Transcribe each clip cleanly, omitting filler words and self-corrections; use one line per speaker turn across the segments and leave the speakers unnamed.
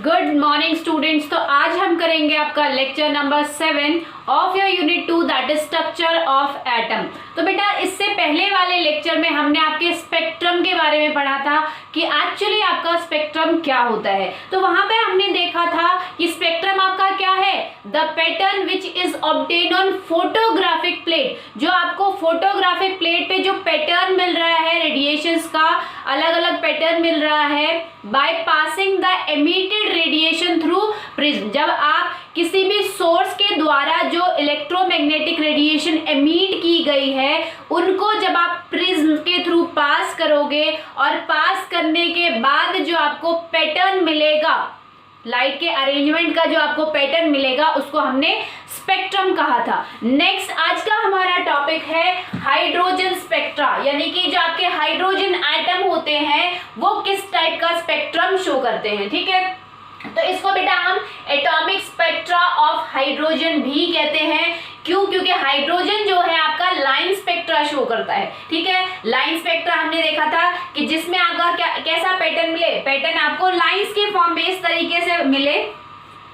Good morning students. तो आज हम करेंगे आपका lecture number 7 of your unit 2 that is structure of atom. तो बेटा इससे पहले वाले लेक्चर में हमने आपके स्पेक्ट्रम के बारे में पढ़ा था कि एक्चुअली आपका स्पेक्ट्रम क्या होता है। तो वहां पे हमने देखा था कि स्पेक्ट्रम आपका क्या है, the pattern which is obtain on photographic plate. जो आपको फोटोग्राफिक प्लेट पे जो पैटर्न मिल रहा है रेडिएशंस का, अलग अलग पैटर्न मिल रहा है by passing the emitted radiation through prism. जब आप किसी भी सोर्स के द्वारा जो इलेक्ट्रोमैग्नेटिक रेडिएशन एमिट की गई है उनको जब आप प्रिज्म के थ्रू पास करोगे और पास करने के बाद जो आपको पैटर्न मिलेगा, लाइट के अरेंजमेंट का जो आपको पैटर्न मिलेगा, उसको हमने स्पेक्ट्रम कहा था। नेक्स्ट आज का हमारा टॉपिक है हाइड्रोजन स्पेक्ट्रा, यानी कि जो आपके हाइड्रोजन एटम होते हैं वो किस टाइप का स्पेक्ट्रम शो करते हैं। ठीक है, तो इसको बेटा हम एटॉमिक स्पेक्ट्रा ऑफ हाइड्रोजन भी कहते हैं। क्यों? क्योंकि हाइड्रोजन जो है आपका लाइन स्पेक्ट्रा शो करता है। ठीक है, लाइन स्पेक्ट्रा हमने देखा था कि जिसमें आपका कैसा पैटर्न मिले, पैटर्न आपको लाइंस के फॉर्म में इस तरीके से मिले,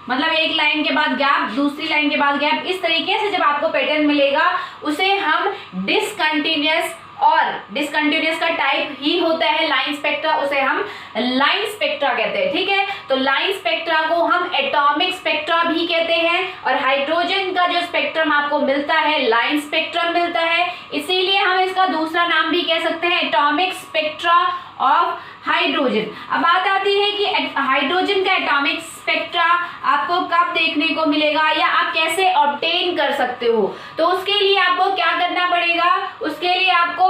मतलब एक लाइन के बाद गैप, दूसरी लाइन के बाद गैप, इस तरीके से जब आपको पैटर्न मिलेगा उसे हम डिसकंटिन्यूअस, और डिसकंटिन्यूअस का टाइप ही होता है लाइन स्पेक्ट्रा, उसे हम लाइन स्पेक्ट्रा कहते हैं। ठीक है, तो लाइन स्पेक्ट्रा को हम एटॉमिक स्पेक्ट्रा भी कहते हैं और हाइड्रोजन का जो स्पेक्ट्रम आपको मिलता है लाइन स्पेक्ट्रम मिलता है, इसीलिए हम इसका दूसरा नाम भी कह सकते हैं एटॉमिक स्पेक्ट्रा ऑफ हाइड्रोजन। अब बात आती है कि हाइड्रोजन का एटॉमिक स्पेक्ट्रा आपको कब देखने को मिलेगा या आप कैसे ऑब्टेन कर सकते हो। तो उसके लिए आपको क्या करना पड़ेगा, उसके लिए आपको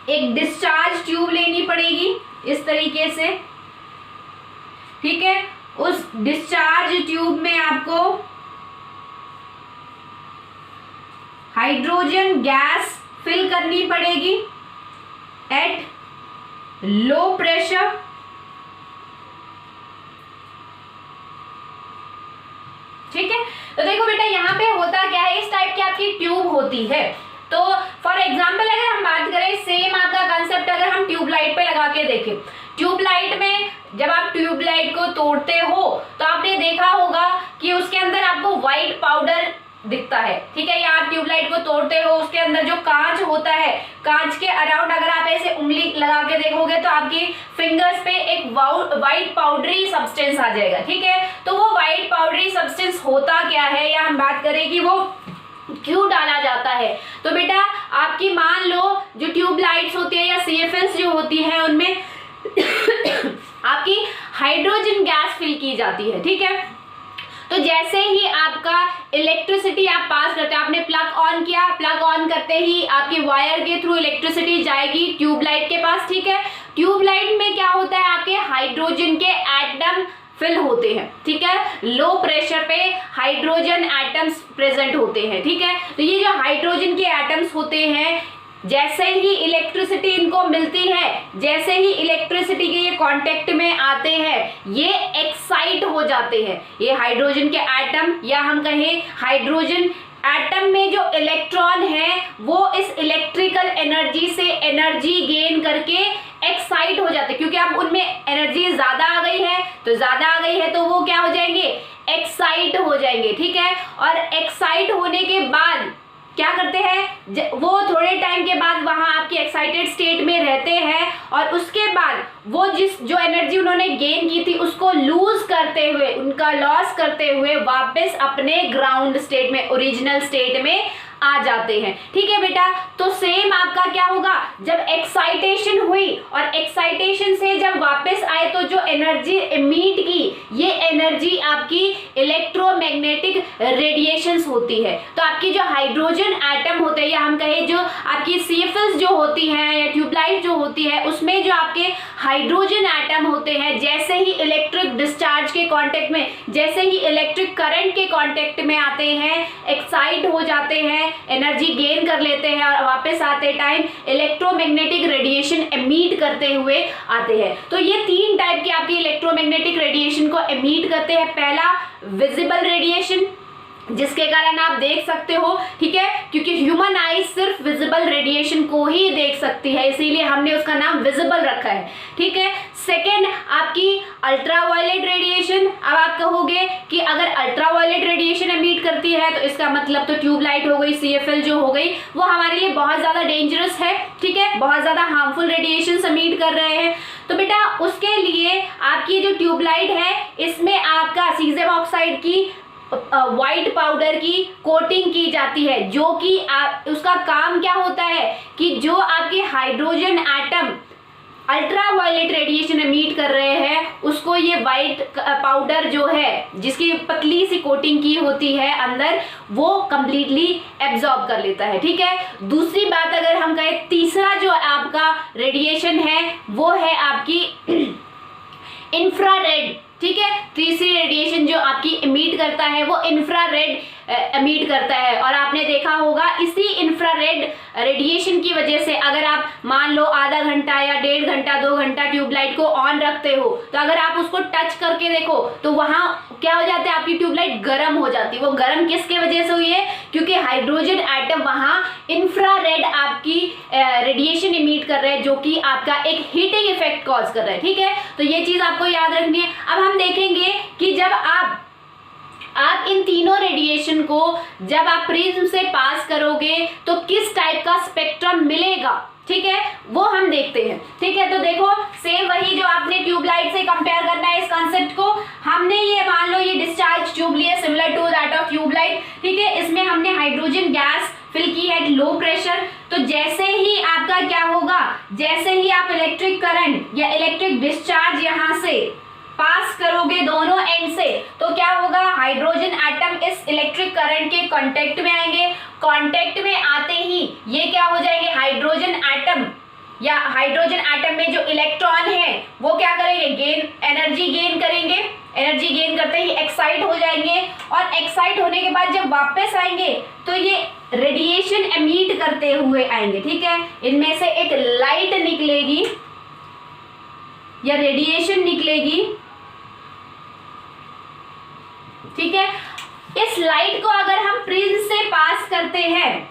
एक डिस्चार्ज ट्यूब लेनी पड़ेगी इस तरीके से। ठीक है, उस डिस्चार्ज ट्यूब में आपको हाइड्रोजन गैस फिल करनी पड़ेगी एट लो प्रेशर। ठीक है, तो देखो बेटा यहाँ पे होता क्या है, इस टाइप की आपकी ट्यूब होती है। तो फॉर एग्जाम्पल अगर हम बात करें, सेम आपका कंसेप्ट अगर हम ट्यूबलाइट पे लगा के देखें, ट्यूबलाइट में जब आप ट्यूबलाइट को तोड़ते हो तो आपने देखा होगा कि उसके अंदर आपको व्हाइट पाउडर दिखता है। ठीक है, या आप ट्यूबलाइट को तोड़ते हो, उसके अंदर जो कांच होता है, कांच के अराउंड अगर आप ऐसे उंगली लगा के देखोगे तो आपकी फिंगर्स पे एक व्हाइट पाउडरी सब्सटेंस आ जाएगा। ठीक है, तो वो व्हाइट पाउडरी सब्सटेंस होता क्या है, या हम बात करें कि वो क्यों डाला जाता है। तो बेटा आपकी मान लो जो ट्यूबलाइट्स होती है या CFLs जो होती है उनमें आपकी हाइड्रोजन गैस फिल की जाती है। ठीक है, तो जैसे ही आपका इलेक्ट्रिसिटी आप पास करते हैं, आपने प्लग ऑन किया, प्लग ऑन करते ही आपके वायर के थ्रू इलेक्ट्रिसिटी जाएगी ट्यूबलाइट के पास। ठीक है, ट्यूबलाइट में क्या होता है, आपके हाइड्रोजन के एटम फिल होते हैं। ठीक है, लो प्रेशर पे हाइड्रोजन एटम्स प्रेजेंट होते हैं। ठीक है, तो ये जो हाइड्रोजन के एटम्स होते हैं, जैसे ही इलेक्ट्रिसिटी इनको मिलती है, जैसे ही इलेक्ट्रिसिटी के ये कांटेक्ट में आते हैं, ये एक्साइट हो जाते हैं। ये हाइड्रोजन के एटम, या हम कहें हाइड्रोजन एटम में जो इलेक्ट्रॉन है वो इस इलेक्ट्रिकल एनर्जी से एनर्जी गेन करके एक्साइट हो जाते हैं, क्योंकि अब उनमें एनर्जी ज्यादा आ गई है, तो ज्यादा आ गई है तो वो क्या हो जाएंगे, एक्साइट हो जाएंगे। ठीक है, और एक्साइट होने के बाद क्या करते हैं, वो थोड़े टाइम के बाद वहां आपकी एक्साइटेड स्टेट में रहते हैं और उसके बाद वो जो एनर्जी उन्होंने गेन की थी उसको लूज करते हुए, उनका लॉस करते हुए वापस अपने ग्राउंड स्टेट में, ओरिजिनल स्टेट में आ जाते हैं। ठीक है बेटा, तो सेम आपका क्या होगा, जब एक्साइटेशन हुई और एक्साइटेशन से जब वापस आए तो जो एनर्जी इमिट की, ये एनर्जी आपकी इलेक्ट्रोमैग्नेटिक रेडिएशंस होती है। तो आपकी जो हाइड्रोजन एटम होते हैं, या हम कहें जो आपकी CFLs जो होती हैं या ट्यूबलाइट जो होती है, उसमें जो आपके हाइड्रोजन एटम होते हैं, जैसे ही इलेक्ट्रिक डिस्चार्ज के कांटेक्ट में, जैसे ही इलेक्ट्रिक करंट के कांटेक्ट में आते हैं, एक्साइट हो जाते हैं, एनर्जी गेन कर लेते हैं और वापस आते टाइम इलेक्ट्रोमैग्नेटिक रेडिएशन एमिट करते हुए आते हैं। तो ये तीन टाइप के आपकी इलेक्ट्रोमैग्नेटिक रेडिएशन को एमिट करते हैं। पहला विजिबल रेडिएशन, जिसके कारण आप देख सकते हो, ठीक है, क्योंकि ह्यूमन आई सिर्फ विजिबल रेडिएशन को ही देख सकती है, इसीलिए हमने उसका नाम विजिबल रखा है, ठीक है। सेकेंड आपकी अल्ट्रावायलेट रेडिएशन। अब आप कहोगे कि अगर अल्ट्रावायलेट रेडिएशन एमिट करती है तो इसका मतलब तो ट्यूबलाइट हो गई, CFL जो हो गई, वो हमारे लिए बहुत ज़्यादा डेंजरस है, ठीक है, बहुत ज़्यादा हार्मफुल रेडिएशन एमिट कर रहे हैं। तो बेटा उसके लिए आपकी जो ट्यूबलाइट है इसमें आपका सीजियम ऑक्साइड की व्हाइट पाउडर की कोटिंग की जाती है, जो कि उसका काम क्या होता है कि जो आपके hydrogen atom ultraviolet radiation emit कर रहे हैं उसको ये व्हाइट पाउडर जो है जिसकी पतली सी कोटिंग की होती है अंदर, वो कंप्लीटली एब्जॉर्ब कर लेता है, ठीक है। दूसरी बात अगर हम कहें, तीसरा जो आपका रेडिएशन है वो है आपकी इंफ्रारेड, ठीक है। तीसरी रेडिएशन जो आपकी इमिट करता है वो इंफ्रारेड इमिट करता है। और आपने देखा होगा इसी इंफ्रारेड रेडिएशन की वजह से अगर आप मान लो आधा घंटा या 1.5 घंटा 2 घंटा ट्यूबलाइट को ऑन रखते हो, तो अगर आप उसको टच करके देखो तो वहां क्या हो जाता है, आपकी ट्यूबलाइट गर्म हो जाती है। वो गर्म किसके वजह से हुई है, क्योंकि हाइड्रोजन एटम वहां इंफ्रारेड आपकी रेडिएशन इमिट कर रहे हैं, जो कि आपका एक हीटिंग इफेक्ट कॉज कर रहा है, ठीक है। तो ये चीज आपको याद रखनी है। अब हम देखेंगे कि जब आप इन तीनों रेडिएशन को जब आप प्रिज्म से पास करोगे तो किस टाइप का स्पेक्ट्रम मिलेगा, ठीक है, वो हम देखते हैं, ठीक है। तो देखो सेम वही जो आपने ट्यूबलाइट से कंपेयर करना है इस कॉन्सेप्ट को। हमने ये मान लो ये डिस्चार्ज ट्यूब ली है similar to that of tube light, ठीक है। इसमें हमने हाइड्रोजन गैस फिल की है लो प्रेशर। तो जैसे ही आपका क्या होगा, जैसे ही आप इलेक्ट्रिक करंट या इलेक्ट्रिक डिस्चार्ज यहां से पास करोगे दोनों एंड से, तो क्या होगा, हाइड्रोजन एटम इस इलेक्ट्रिक करंट के कांटेक्ट में आएंगे। कांटेक्ट में आते ही ये क्या हो जाएंगे, हाइड्रोजन एटम या हाइड्रोजन एटम में जो इलेक्ट्रॉन है वो क्या करेंगे, एनर्जी गेन करेंगे। एनर्जी गेन करते ही एक्साइट हो जाएंगे, और एक्साइट होने के बाद जब वापस आएंगे तो ये रेडिएशन एमिट करते हुए आएंगे, ठीक है। इनमें से एक लाइट निकलेगी या रेडिएशन निकलेगी, ठीक है। इस लाइट को अगर हम प्रिज्म से पास करते हैं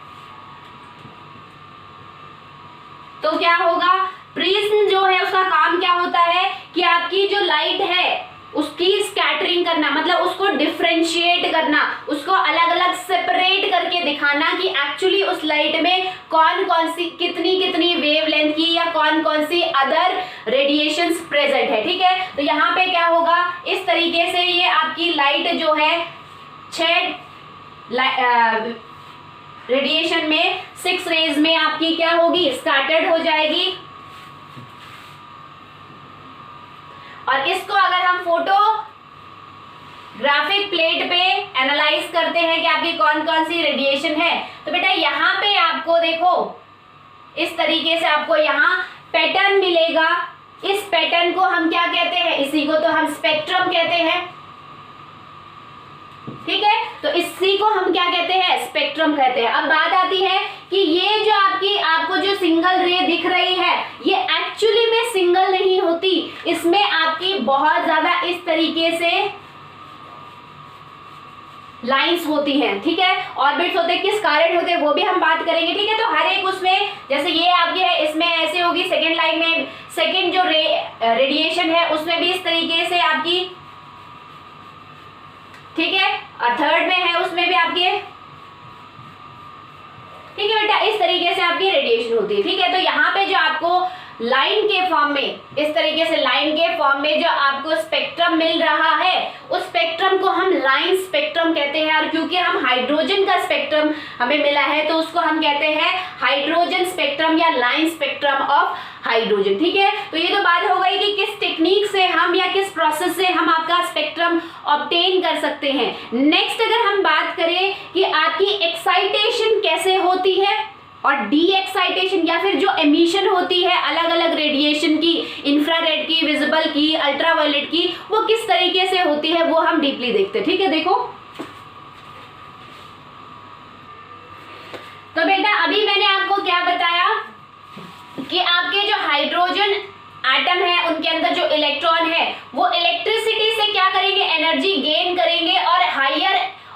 तो क्या होगा, प्रिज्म जो है उसका काम क्या होता है कि आपकी जो लाइट है उसकी स्कैटरिंग करना, मतलब उसको डिफरेंशिएट करना, उसको अलग अलग सेपरेट करके दिखाना कि एक्चुअली उस लाइट में कौन कौन सी कितनी कितनी वेवलेंथ की या कौन कौन सी अदर रेडिएशंस प्रेजेंट है, ठीक है। तो यहाँ पे क्या होगा, इस तरीके से ये आपकी लाइट जो है 6 रेडिएशन में 6 रेज में आपकी क्या होगी, स्कैटर्ड हो जाएगी। और इसको अगर हम फोटोग्राफिक प्लेट पे एनालाइज करते हैं कि आपकी कौन कौन सी रेडिएशन है, तो बेटा यहाँ पे आपको देखो इस तरीके से आपको यहाँ पैटर्न मिलेगा। इस पैटर्न को हम क्या कहते हैं, इसी को तो हम स्पेक्ट्रम कहते हैं, ठीक है। तो इसी को हम क्या कहते हैं, स्पेक्ट्रम कहते हैं। अब बात आती है कि ये जो आपको जो सिंगल रे दिख रही है ये एक्चुअली में सिंगल नहीं होती, इसमें आपकी बहुत ज्यादा इस तरीके से लाइंस होती हैं, ठीक है। ऑर्बिट्स होते हैं, किस कारण होते हैं वो भी हम बात करेंगे, ठीक है। तो हर एक उसमें जैसे ये आपकी है इसमें ऐसे होगी, सेकेंड लाइन में सेकेंड जो रेडिएशन है उसमें भी इस तरीके से आपकी, ठीक है। और थर्ड में है उसमें भी आपके, ठीक है बेटा, इस तरीके से आपकी रेडिएशन होती है, ठीक है। तो यहाँ पे जो आपको लाइन के फॉर्म में, इस तरीके से लाइन के फॉर्म में जो आपको स्पेक्ट्रम मिल रहा है उस स्पेक्ट्रम को हम लाइन स्पेक्ट्रम कहते हैं। और क्योंकि हम हाइड्रोजन का स्पेक्ट्रम हमें मिला है तो उसको हम कहते हैं हाइड्रोजन स्पेक्ट्रम या लाइन स्पेक्ट्रम ऑफ हाइड्रोजन, ठीक है। तो ये तो बात हो गई कि किस टेक्निक से हम या किस प्रोसेस से हम आपका स्पेक्ट्रम ऑब्टेन कर सकते हैं। नेक्स्ट अगर हम बात करें कि आपकी एक्साइटेशन कैसे होती है और डी एक्साइटेशन या फिर जो एमिशन होती है अलग अलग रेडिएशन की, इंफ्रारेड की, विजिबल की, अल्ट्रावायलेट की, वो किस तरीके से होती है वो हम डीपली देखते हैं, ठीक है। देखो तो बेटा अभी मैंने आपको क्या बताया कि आपके जो हाइड्रोजन एटम है उनके अंदर जो इलेक्ट्रॉन है वो इलेक्ट्रिसिटी से क्या करेंगे, एनर्जी गेन करेंगे और हायर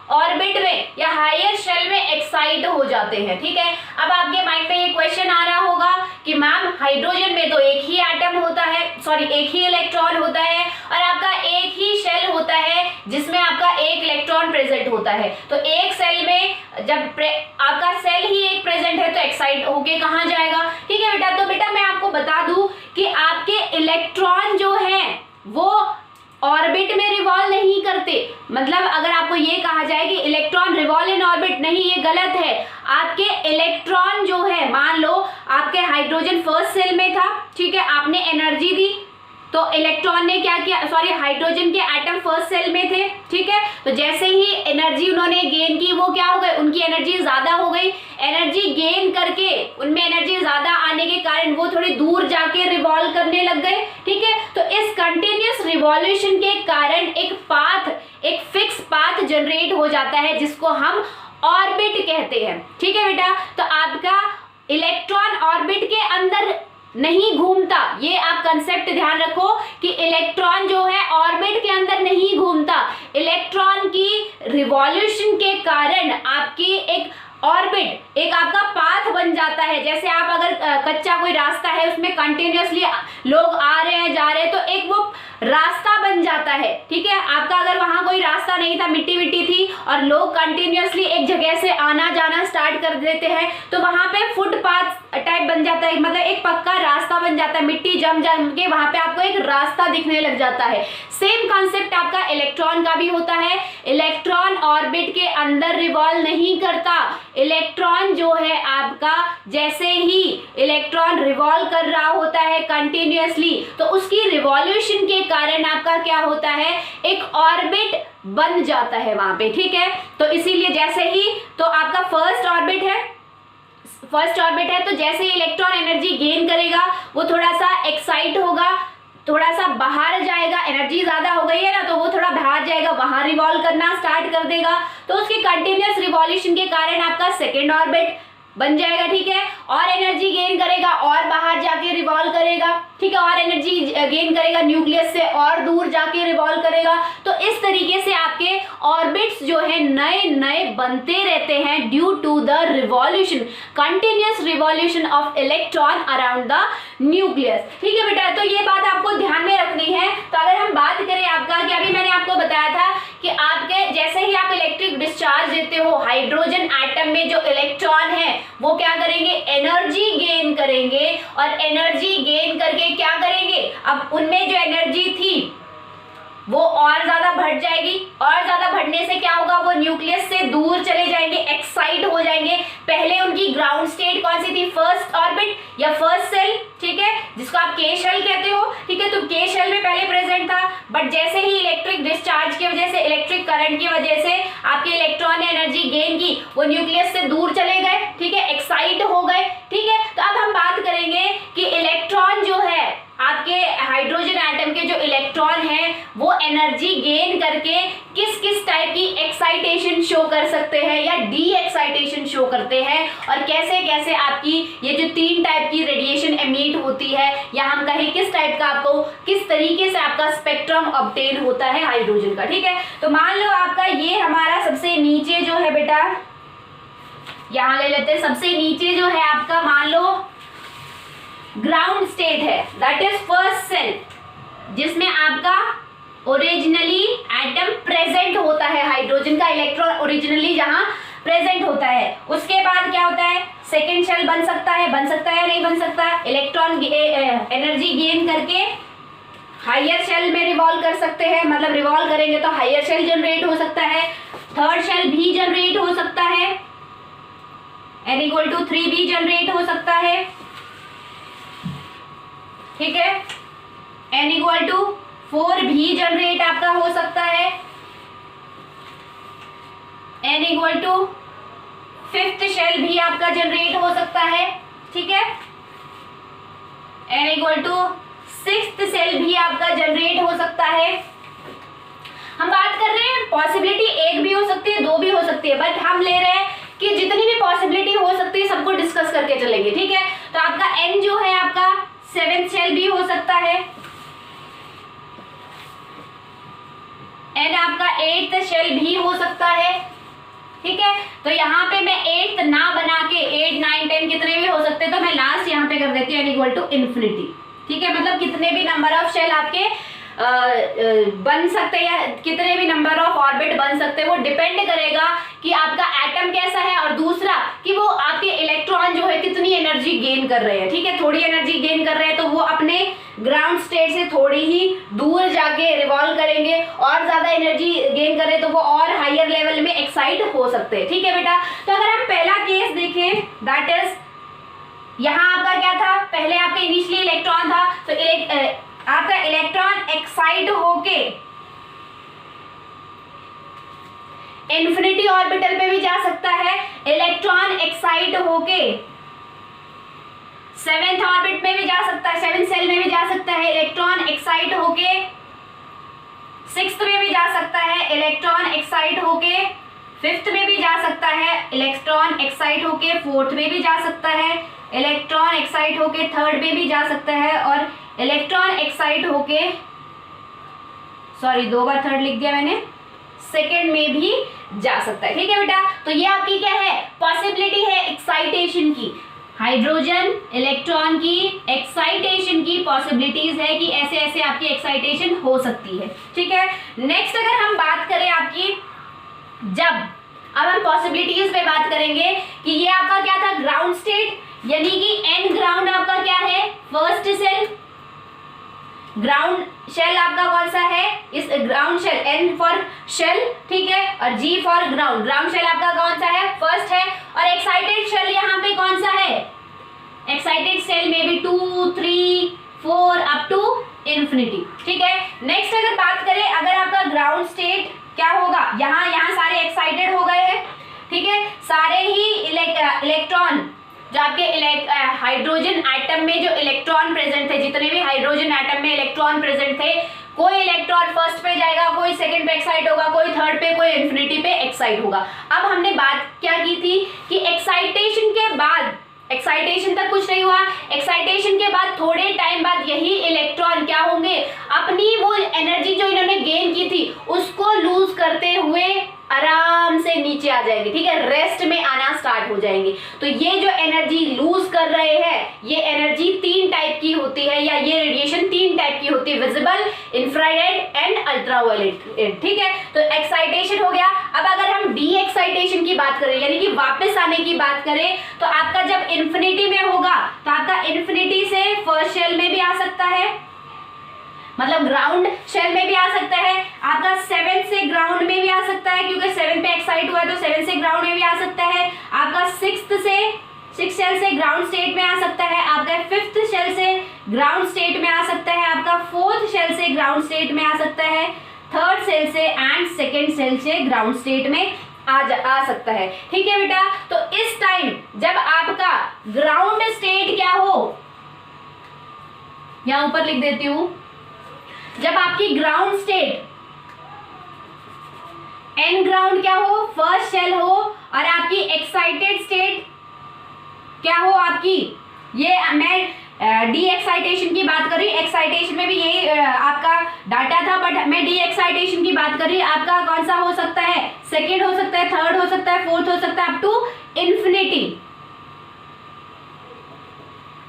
ऑर्बिट में या हायर शेल में एक्साइट हो जाते हैं। ठीक है, अब आपके माइंड में ये क्वेश्चन आ रहा होगा कि मैम हाइड्रोजन में तो एक ही एटम होता है, सॉरी एक ही इलेक्ट्रॉन होता है और आपका एक ही शेल होता है जिसमें आपका एक इलेक्ट्रॉन प्रेजेंट होता है। तो एक सेल में जब आपका सेल ही एक प्रेजेंट है तो एक्साइट होके कहाँ जाएगा। ठीक है बेटा, तो बेटा मैं आपको बता दूं कि आपके इलेक्ट्रॉन जो है वो ऑर्बिट में रिवॉल्व नहीं करते। मतलब अगर आपको ये कहा जाए कि इलेक्ट्रॉन रिवॉल्व इन ऑर्बिट, नहीं, ये गलत है। आपके इलेक्ट्रॉन जो है, मान लो आपके हाइड्रोजन फर्स्ट सेल में था, ठीक है, आपने एनर्जी दी तो इलेक्ट्रॉन ने क्या किया, सॉरी हाइड्रोजन के एटम फर्स्ट सेल में थे, ठीक है, तो जैसे ही एनर्जी उन्होंने गेन की वो क्या हो गए, उनकी एनर्जी ज्यादा हो गई। एनर्जी गेन करके उनमें एनर्जी ज्यादा आने के कारण वो थोड़ी दूर जाके रिवॉल्व करने लग गए। ठीक है, तो इस कंटिन्यूअस रिवॉल्यूशन के कारण एक पाथ, एक फिक्स पाथ जनरेट हो जाता है जिसको हम ऑर्बिट कहते हैं। ठीक है बेटा, तो आपका इलेक्ट्रॉन ऑर्बिट के अंदर नहीं घूमता, ये आप कंसेप्ट ध्यान रखो कि इलेक्ट्रॉन जो है ऑर्बिट के अंदर नहीं घूमता। इलेक्ट्रॉन की रिवॉल्यूशन के कारण आपकी एक ऑर्बिट, एक आपका पाथ बन जाता है। जैसे आप अगर कच्चा कोई रास्ता है उसमें कंटिन्यूअसली लोग आ रहे हैं जा रहे हैं तो एक वो रास्ता बन जाता है। ठीक है, आपका अगर वहां कोई रास्ता नहीं था, मिट्टी मिट्टी थी और लोग कंटिन्यूअसली एक जगह से आना जाना स्टार्ट कर देते हैं तो वहां पे फुटपाथ टाइप बन जाता है, मतलब एक पक्का रास्ता बन जाता है। मिट्टी जम जम के वहां पे आपको एक रास्ता दिखने लग जाता है। सेम कॉन्सेप्ट आपका इलेक्ट्रॉन का भी होता है। इलेक्ट्रॉन ऑर्बिट के अंदर रिवॉल्व नहीं करता। इलेक्ट्रॉन जो है आपका, जैसे ही इलेक्ट्रॉन रिवॉल्व कर रहा होता है कंटिन्यूअसली तो उसकी रिवॉल्यूशन के कारण आपका क्या होता है, एक ऑर्बिट बन जाता है वहां पे। ठीक है, तो इसीलिए जैसे ही, तो आपका फर्स्ट ऑर्बिट है तो जैसे ही इलेक्ट्रॉन एनर्जी गेन करेगा वो थोड़ा सा एक्साइट होगा, थोड़ा सा बाहर जाएगा, एनर्जी ज्यादा हो गई है ना तो वो थोड़ा बाहर जाएगा, वहां रिवॉल्व करना स्टार्ट कर देगा। तो उसकी कंटिन्यूअस रिवॉल्यूशन के कारण आपका सेकेंड ऑर्बिट बन जाएगा। ठीक है, और एनर्जी गेन करेगा और बाहर जाके रिवॉल्व करेगा। ठीक है, और एनर्जी गेन करेगा न्यूक्लियस से और दूर जाके रिवॉल्व करेगा। तो इस तरीके से आपके ऑर्बिट्स जो है नए नए बनते रहते हैं due to the revolution, continuous revolution of electron around the nucleus. ठीक है बेटा, तो ये बात आपको ध्यान में रखनी है। तो अगर हम बात करें आपका, कि अभी मैंने आपको बताया था कि आपके जैसे ही आप इलेक्ट्रिक डिस्चार्ज देते हो, हाइड्रोजन एटम में जो इलेक्ट्रॉन है वो क्या करेंगे, एनर्जी गेन करेंगे और एनर्जी गेन करके क्या करेंगे, अब उनमें जो एनर्जी थी वो और ज्यादा बढ़ जाएगी, और ज्यादा बढ़ने से क्या होगा, वो न्यूक्लियस से दूर चले जाएंगे, एक्साइट हो जाएंगे। पहले उनकी ग्राउंड स्टेट कौन सी थी, फर्स्ट ऑर्बिट या फर्स्ट सेल, ठीक है, जिसको आप के शेल कहते हो। ठीक है, तो के शेल में पहले प्रेजेंट था, बट जैसे ही इलेक्ट्रिक डिस्चार्ज की वजह से, इलेक्ट्रिक करंट की वजह से आपके इलेक्ट्रॉन ने एनर्जी गेन की, वो न्यूक्लियस से दूर चले गए, ठीक है, एक्साइट हो गए। ठीक है, तो अब हम बात करेंगे कि इलेक्ट्रॉन जो है आपके हाइड्रोजन एटम के जो इलेक्ट्रॉन है वो एनर्जी गेन करके किस किस टाइप की एक्साइटेशन शो कर सकते हैं या डी एक्साइटेशन शो करते हैं, और कैसे कैसे आपकी ये जो 3 टाइप की रेडिएशन एमिट होती है, या हम कहें किस टाइप का आपको, किस तरीके से आपका स्पेक्ट्रम ऑब्टेन होता है हाइड्रोजन का। ठीक है, तो मान लो आपका ये हमारा सबसे नीचे जो है बेटा, यहां ले लेते हैं, सबसे नीचे जो है आपका मान लो ग्राउंड स्टेट है, दैट इज फर्स्ट सेल, जिसमें आपका ओरिजिनली एटम प्रेजेंट होता है, हाइड्रोजन का इलेक्ट्रॉन ओरिजिनली जहां प्रेजेंट होता है। उसके बाद क्या होता है, सेकेंड शेल बन सकता है या नहीं बन सकता, इलेक्ट्रॉन एनर्जी गेन करके हायर शेल में रिवॉल्व कर सकते हैं, मतलब रिवॉल्व करेंगे तो हायर शेल जनरेट हो सकता है, थर्ड शेल भी जनरेट हो सकता है, n=3 भी जनरेट हो सकता है। ठीक है, n=4 भी जनरेट आपका हो सकता है, n=5th शेल भी आपका जनरेट हो सकता है। ठीक है, n=6th सेल भी आपका जनरेट हो सकता है। हम बात कर रहे हैं पॉसिबिलिटी एक भी हो सकती है, 2 भी हो सकती है, बट हम ले रहे हैं कि जितनी भी पॉसिबिलिटी हो सकती है सबको डिस्कस करके चलेंगे। ठीक है, तो आपका n जो है आपका 7th शेल भी हो सकता है, n आपका 8th शेल भी हो सकता है, ठीक है। तो यहाँ पे मैं 8 ना बना के 8 9 10 कितने भी हो सकते, तो मैं लास्ट यहाँ पे कर देती हूँ इक्वल टू इन्फिनिटी। ठीक है, मतलब कितने भी नंबर ऑफ शेल आपके बन सकते हैं या कितने भी नंबर ऑफ ऑर्बिट बन सकते हैं, वो डिपेंड करेगा कि आपका एटम कैसा है और दूसरा कि वो आपके इलेक्ट्रॉन जो है कितनी एनर्जी गेन कर रहे हैं। ठीक है, थोड़ी एनर्जी गेन कर रहे हैं तो वो अपने ग्राउंड स्टेट से थोड़ी ही दूर जाके रिवॉल्व करेंगे, और ज्यादा एनर्जी गेन कर रहे हैं तो वो और हायर लेवल में एक्साइट हो सकते हैं। ठीक है बेटा, तो अगर हम पहला केस देखें, दैट इज यहाँ आपका क्या था, पहले आपका इनिशियली इलेक्ट्रॉन था, तो आपका इलेक्ट्रॉन एक्साइट होके इन्फिनिटी ऑर्बिटल पे भी जा सकता है, इलेक्ट्रॉन एक्साइट होके 7th ऑर्बिट में भी जा सकता है, 7th सेल में भी जा सकता है, इलेक्ट्रॉन एक्साइट होके 6th में भी जा सकता है, इलेक्ट्रॉन एक्साइट होके 5th में भी जा सकता है, इलेक्ट्रॉन एक्साइट होके 4th में भी जा सकता है, इलेक्ट्रॉन एक्साइट होके 3rd में भी जा सकता है, और इलेक्ट्रॉन एक्साइट होके, सॉरी 2 बार 3rd लिख दिया मैंने, 2nd में भी जा सकता है। ठीक है बेटा, तो ये आपकी क्या है, पॉसिबिलिटी है एक्साइटेशन की, हाइड्रोजन इलेक्ट्रॉन की एक्साइटेशन की पॉसिबिलिटीज है कि ऐसे ऐसे आपकी एक्साइटेशन हो सकती है। ठीक है, नेक्स्ट अगर हम बात करें आपकी, जब अब हम पॉसिबिलिटीज पे बात करेंगे कि ये आपका क्या था, ग्राउंड स्टेट, यानी कि एन ग्राउंड आपका क्या है, फर्स्ट सेल, ग्राउंड शेल आपका कौन सा है, इस ground shell, n for shell, ठीक है, और g for ground, ground shell आपका कौन सा है, फर्स्ट है, और एक्साइटेड शेल यहाँ पे कौन सा है, एक्साइटेड सेल में भी 2 3 4 अप टू इन्फिनिटी। ठीक है, नेक्स्ट अगर बात करें, अगर आपका ग्राउंड स्टेट क्या होगा, यहाँ सारे एक्साइटेड हो गए हैं। ठीक है, सारे ही इलेक्ट्रॉन जो आपके हाइड्रोजन एटम में जो इलेक्ट्रॉन प्रेजेंट थे, जितने भी हाइड्रोजन एटम में इलेक्ट्रॉन प्रेजेंट थे, कोई इलेक्ट्रॉन फर्स्ट पे जाएगा, कोई सेकंड पे एक्साइट होगा, कोई थर्ड पे, कोई इन्फिनिटी पे एक्साइट होगा। अब हमने बात क्या की थी कि एक्साइटेशन के बाद, एक्साइटेशन तक कुछ नहीं हुआ, एक्साइटेशन के बाद थोड़े टाइम बाद यही इलेक्ट्रॉन क्या होंगे, अपनी वो एनर्जी जो इन्होंने गेन की थी उसको लूज करते हुए आराम से नीचे आ जाएंगे। ठीक है, रेस्ट में आना स्टार्ट हो जाएंगे। तो ये जो एनर्जी लूज कर रहे हैं, ये एनर्जी 3 टाइप की होती है, या ये रेडिएशन 3 टाइप की होती है, विजिबल, इंफ्रारेड एंड अल्ट्रावायलेट। ठीक है, तो एक्साइटेशन हो गया। अब अगर हम डी एक्साइटेशन की बात करें, यानी कि वापस आने की बात करें, तो आपका जब इन्फिनिटी में होगा तो आपका इन्फिनिटी से फर्स्ट शेल में भी आ सकता है, मतलब ग्राउंड शेल में भी आ सकता है, आपका 7 से ग्राउंड में भी आ सकता है, क्योंकि 7 पे एक्साइट हुआ है तो 7 से ग्राउंड में भी आ सकता है, आपका 6 शेल से ग्राउंड स्टेट में आ सकता है, आपका 5th शेल से ग्राउंड स्टेट में आ सकता है, आपका 4th शेल से ग्राउंड स्टेट में आ सकता है, 3rd शेल से एंड 2nd शेल से ग्राउंड स्टेट में आ सकता है। ठीक है बेटा, तो इस टाइम जब आपका ग्राउंड स्टेट क्या हो, यहां ऊपर लिख देती हूं, जब आपकी ग्राउंड स्टेट एन ग्राउंड क्या हो, फर्स्ट शेल हो, और आपकी एक्साइटेड स्टेट क्या हो आपकी, ये मैं डी एक्साइटेशन की बात कर रही, एक्साइटेशन में भी यही आपका डाटा था, बट मैं डी एक्साइटेशन की बात कर रही, आपका कौन सा हो सकता है, 2nd हो सकता है, 3rd हो सकता है, 4th हो सकता है, up to infinity,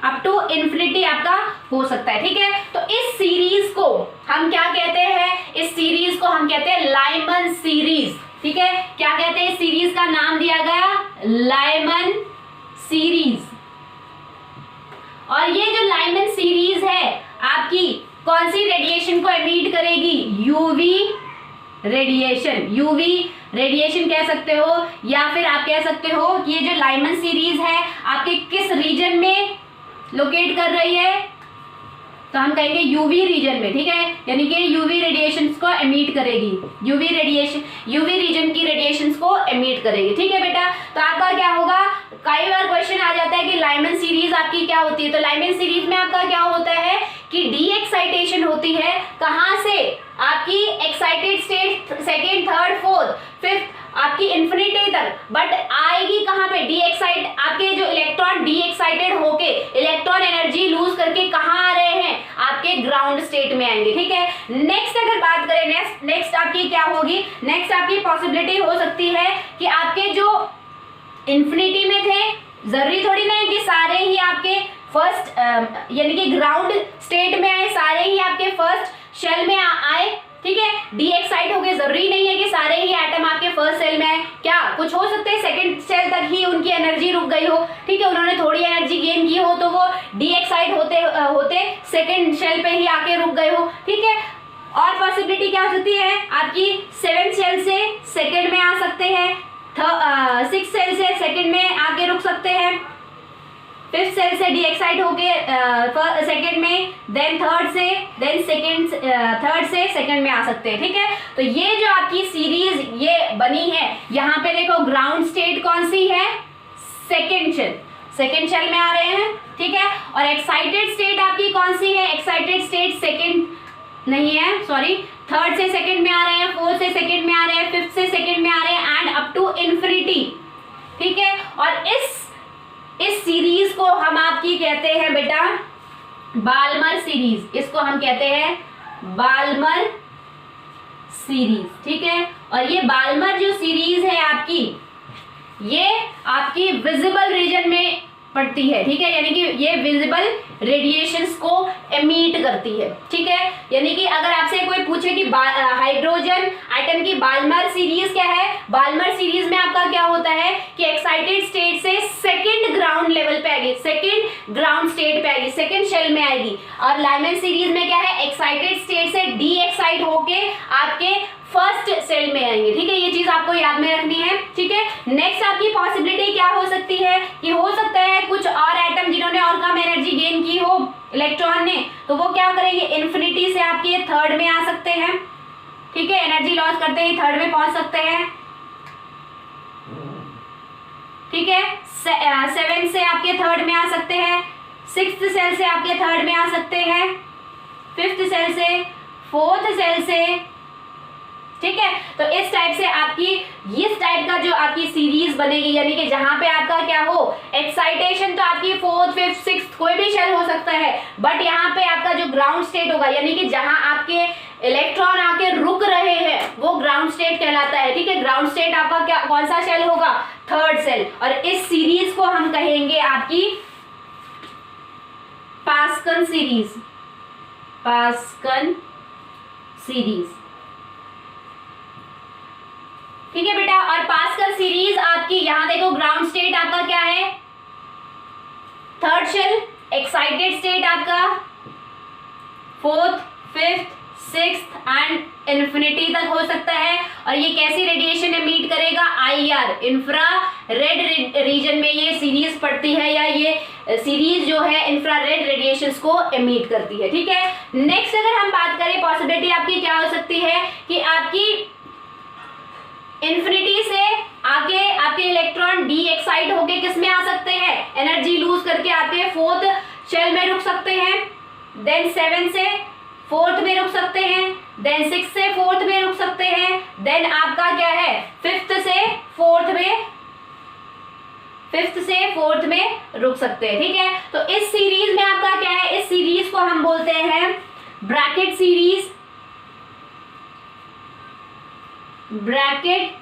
up to infinity आपका हो सकता है। ठीक है, तो इस सीरीज को हम क्या कहते हैं, इस सीरीज को हम कहते हैं लाइमन सीरीज। ठीक है, क्या कहते हैं, इस सीरीज का नाम दिया गया लाइमन सीरीज। और ये जो लाइमन सीरीज है आपकी कौन सी रेडिएशन को एमिट करेगी, यूवी रेडिएशन, यूवी रेडिएशन कह सकते हो, या फिर आप कह सकते हो कि ये जो लाइमन सीरीज है आपके किस रीजन में लोकेट कर रही है, तो हम कहेंगे यूवी रीजन में। ठीक है, यानी कि यूवी रेडिएशंस को एमिट करेगी, यूवी रीजन की रेडिएशंस को एमिट करेगी। ठीक है बेटा, तो आपका क्या होगा, कई बार क्वेश्चन आ जाता है कि लाइमन सीरीज आपकी क्या होती है, तो लाइमन सीरीज में आपका क्या होता है कि डी एक्साइटेशन होती है, कहां से, से आपकी excited state second, third, fourth, fifth आपकी इंफिनिटी तक, बट आएगी कहाँ पे, डी एक्साइट, आपके जो इलेक्ट्रॉन डी एक्साइटेड होके इलेक्ट्रॉन एनर्जी लूज करके कहाँ आ रहे हैं, आपके ग्राउंड स्टेट में आएंगे। ठीक है, नेक्स्ट अगर बात करें, नेक्स्ट आपकी क्या होगी, नेक्स्ट आपकी पॉसिबिलिटी हो सकती है कि आपके जो इंफिनिटी में थे, जरूरी थोड़ी ना है कि सारे ही आपके फर्स्ट यानी कि ग्राउंड स्टेट में आए, सारे ही आपके फर्स्ट शेल में आए। ठीक है, डी एक्साइट हो गए, जरूरी नहीं है कि सारे ही एटम आपके फर्स्ट सेल में आए, क्या कुछ हो सकते हैं सेकंड सेल तक ही उनकी एनर्जी रुक गई हो। ठीक है, उन्होंने थोड़ी एनर्जी गेन की हो तो वो डी एक्साइट होते होते सेकंड सेल पे ही आके रुक गए हो। ठीक है, और पॉसिबिलिटी क्या हो सकती है, आपकी सेवेंथ सेल से सेकंड में आ सकते हैं, सिक्स सेल से सेकंड में आके रुक सकते हैं, फिफ्थ सेल से डी एक्साइट होके सेकंड में, देन थर्ड से, देन सेकंड, थर्ड से सेकंड में आ सकते हैं। ठीक है, तो ये जो आपकी सीरीज ये बनी है, यहाँ पे देखो ग्राउंड स्टेट कौन सी है, सेकंड शेल में आ रहे हैं। ठीक है, और एक्साइटेड स्टेट आपकी कौन सी है, एक्साइटेड स्टेट सेकंड नहीं है, सॉरी, थर्ड से सेकंड में आ रहे हैं, फोर्थ से सेकंड में आ रहे हैं, फिफ्थ से सेकंड में आ रहे हैं, एंड अप टू इंफिनिटी। ठीक है, और इस सीरीज को हम आपकी कहते हैं बेटा बाल्मर सीरीज, इसको हम कहते हैं बाल्मर सीरीज। ठीक है, और ये बाल्मर जो सीरीज है आपकी, ये आपकी विजिबल रीजन में पड़ती है। ठीक है, यानी कि ये विजिबल रेडिएशंस को एमिट करती है। ठीक है, यानी कि अगर आपसे कोई पूछे कि हाइड्रोजन एटम की बाल्मर सीरीज क्या है, बाल्मर सीरीज में आपका क्या होता है कि एक्साइटेड स्टेट से सेकंड ग्राउंड लेवल पे आएगी, सेकंड ग्राउंड स्टेट पे आएगी, सेकंड शेल में आएगी। और लाइमन सीरीज में क्या है, एक्साइटेड स्टेट से डी एक्साइट होके आपके फर्स्ट सेल में आएंगे। ठीक है, ये चीज आपको याद में रखनी है। ठीक है, नेक्स्ट आपकी पॉसिबिलिटी क्या हो सकती है कि हो सकता है कुछ और एटम जिन्होंने और कम एनर्जी गेन की हो इलेक्ट्रॉन ने, तो वो क्या करेंगे, इन्फिनिटी से आपके थर्ड में आ सकते हैं। ठीक है, एनर्जी लॉस करते ही थर्ड में पहुंच सकते हैं। ठीक है, सेवन से आपके थर्ड में आ सकते हैं, सिक्स्थ सेल से आपके थर्ड में आ सकते हैं, फिफ्थ सेल से, फोर्थ सेल से। ठीक है, तो इस टाइप से आपकी इस टाइप का जो आपकी सीरीज बनेगी, यानी कि जहां पे आपका क्या हो, एक्साइटेशन तो आपकी फोर्थ, फिफ्थ, सिक्स्थ कोई भी शेल हो सकता है, बट यहाँ पे आपका जो ग्राउंड स्टेट होगा, यानी कि जहां आपके इलेक्ट्रॉन आके रुक रहे हैं, वो ग्राउंड स्टेट कहलाता है। ठीक है, ग्राउंड स्टेट आपका क्या, कौन सा शेल होगा, थर्ड सेल। और इस सीरीज को हम कहेंगे आपकी पास्कन सीरीज, पास्कन सीरीज। ठीक है बेटा, और पास्कल सीरीज आपकी यहाँ देखो ग्राउंड स्टेट आपका क्या है, थर्ड शेल, एक्साइटेड स्टेट आपका fourth, fifth, sixth and infinity तक हो सकता है। और ये कैसी रेडिएशन एमिट करेगा, आईआर, इंफ्रारेड रीजन में ये सीरीज पड़ती है, या ये सीरीज जो है इंफ्रारेड रेडिएशंस को एमिट करती है। ठीक है, नेक्स्ट अगर हम बात करें पॉसिबिलिटी आपकी क्या हो सकती है कि आपकी इन्फिनिटी से आके आपके इलेक्ट्रॉन डी एक्साइट होके किस में आ सकते हैं, एनर्जी लूज करके आपके फोर्थ शेल में रुक सकते हैं, देन सेवन से फोर्थ में रुक सकते हैं, देन सिक्स से फोर्थ में रुक सकते हैं, देन आपका क्या है फिफ्थ से फोर्थ में रुक सकते हैं। ठीक है, तो इस सीरीज में आपका क्या है, इस सीरीज को हम बोलते हैं ब्रैकेट सीरीज, ब्रैकेट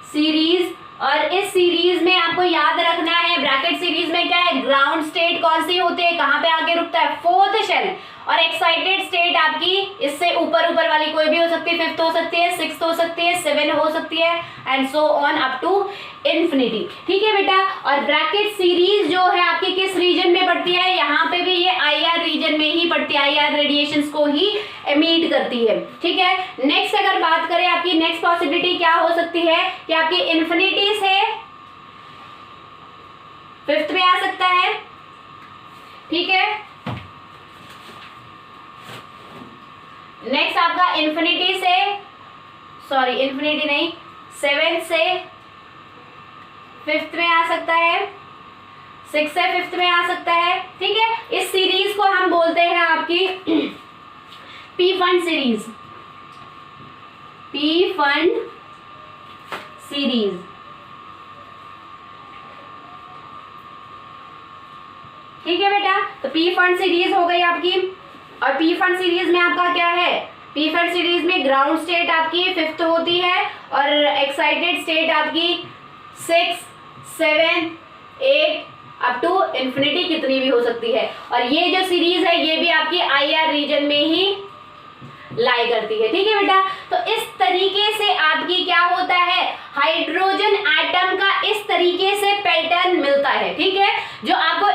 सीरीज। और इस सीरीज में आपको याद रखना है, ब्रैकेट सीरीज में क्या है, ग्राउंड स्टेट कौन सी होती है, कहां पे आके रुकता है, फोर्थ शेल। और एक्साइटेड स्टेट आपकी इससे ऊपर वाली कोई भी हो सकती है, फिफ्थ हो सकती है, सिक्स्थ हो सकती है, सेवन हो सकती है, and so on up to infinity. ठीक है बेटा, और ब्रैकेट सीरीज जो है आपकी किस रीजन में पड़ती है, यहाँ पे भी ये आईआर रीजन में ही पड़ती है, आईआर रेडिएशंस को ही एमिट करती है। ठीक है, नेक्स्ट अगर बात करें आपकी नेक्स्ट पॉसिबिलिटी क्या हो सकती है कि आपकी इन्फिनिटी से फिफ्थ में आ सकता है। ठीक है, नेक्स्ट आपका इन्फिनिटी से, सॉरी इन्फिनिटी नहीं, सेवेंथ से फिफ्थ में आ सकता है, सिक्स से फिफ्थ में आ सकता है। ठीक है, इस सीरीज को हम बोलते हैं आपकी P1 series, P fund series. ठीक है बेटा, तो पी फंड सीरीज हो गई आपकी। और पी फंड सीरीज में आपका क्या है, पी फंड सीरीज में ग्राउंड स्टेट आपकी 5th होती है और एक्साइटेड स्टेट आपकी 6, 7, 8 अप टू इंफिनिटी कितनी भी हो सकती है। और ये जो सीरीज है ये भी आपकी IR रीजन में ही लाई करती है। ठीक है बेटा, तो इस तरीके से आपकी क्या होता है, हाइड्रोजन एटम का इस तरीके से पैटर्न मिलता है। ठीक है, जो आपको